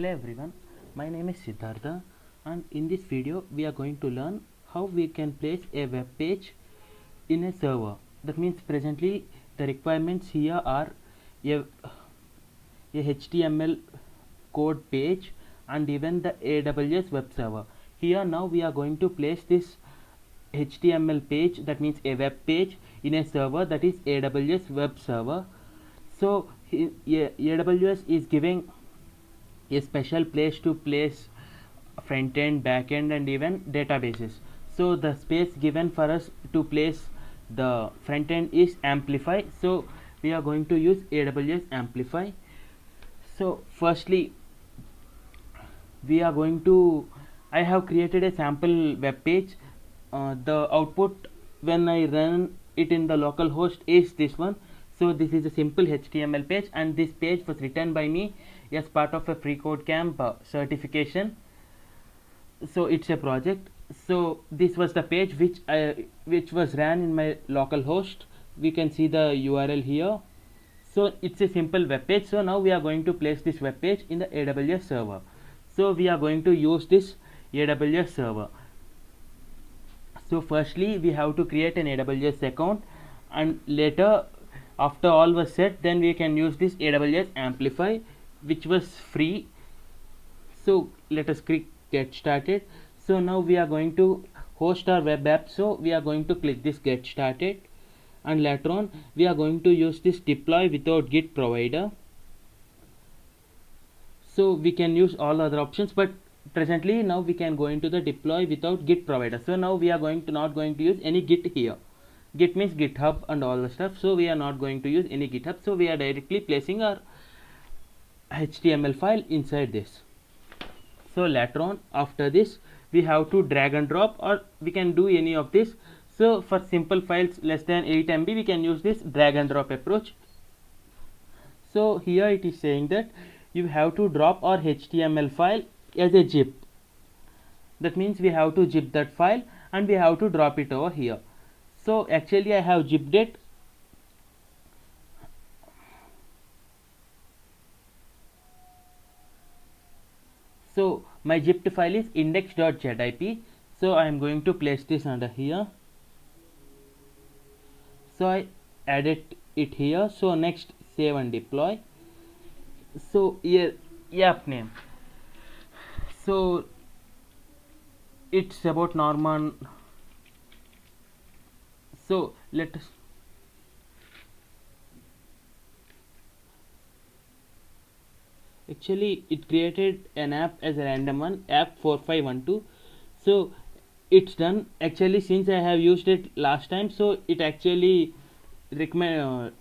Hello everyone, my name is Siddhartha, and in this video we are going to learn how we can place a web page in a server. That means presently the requirements here are a HTML code page and even the AWS web server. Here now we are going to place this HTML page, that means a web page, in a server, that is AWS web server. So AWS is giving a special place to place front end, back end, and even databases. So the space given for us to place the front end is Amplify. So we are going to use AWS Amplify. So firstly we are going to, I have created a sample web page. The output when I run it in the local host is this one. So this is a simple HTML page, and this page was written by me as part of a FreeCodeCamp certification. So it's a project. So this was the page which was ran in my local host. We can see the URL here. So it's a simple web page. So now we are going to place this web page in the AWS server. So we are going to use this AWS server. So firstly we have to create an AWS account, and later after all was set, then we can use this AWS Amplify, which was free. So let us click get started. So now we are going to host our web app. So we are going to click this get started, and later on we are going to use this deploy without git provider. So we can use all other options, but presently now we can go into the deploy without git provider. So now we are not going to use any git here. Git means GitHub and all the stuff. So we are not going to use any GitHub. So we are directly placing our HTML file inside this. So later on after this we have to drag and drop, or we can do any of this. So for simple files less than 8 MB we can use this drag and drop approach. So here it is saying that you have to drop our HTML file as a zip. That means we have to zip that file and we have to drop it over here. So actually I have zipped it. So my zipped file is index.zip. So I am going to place this under here. So I added it here. So next save and deploy. So here app name, so it's about Norman. So let us actually it created an app as a random one, app 4512. So it's done. Actually since I have used it last time, so it actually recommend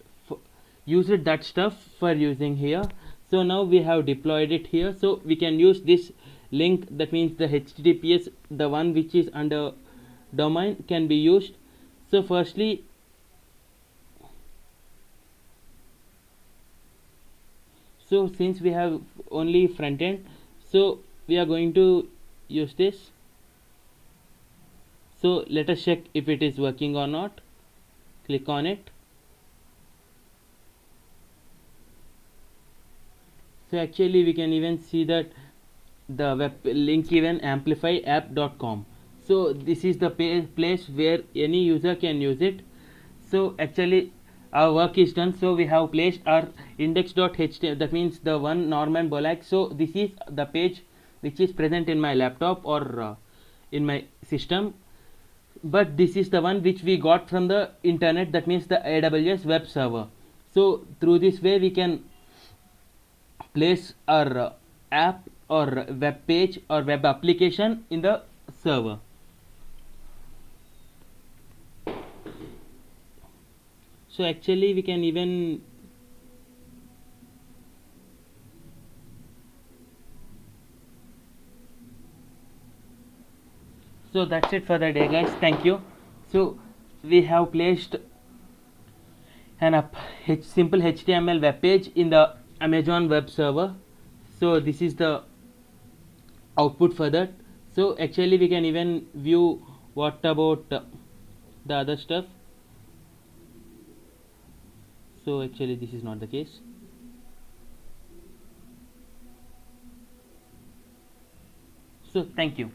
used that stuff for using here. So now we have deployed it here. So we can use this link, that means the HTTPS, the one which is under domain, can be used. So firstly so since we have only front end, so we are going to use this. So let us check if it is working or not. Click on it. So actually we can even see that the web link even amplifyapp.com. So this is the place where any user can use it. So actually our work is done. So we have placed our index.html, that means the one Norman Bolak. So this is the page which is present in my laptop or in my system, but this is the one which we got from the internet, that means the AWS web server. So through this way we can place our app or web page or web application in the server. So actually we can even so that's it for the day guys. Thank you. So we have placed an simple HTML web page in the Amazon web server. So this is the output for that. So actually we can even view what about the other stuff. So actually this is not the case. So thank you.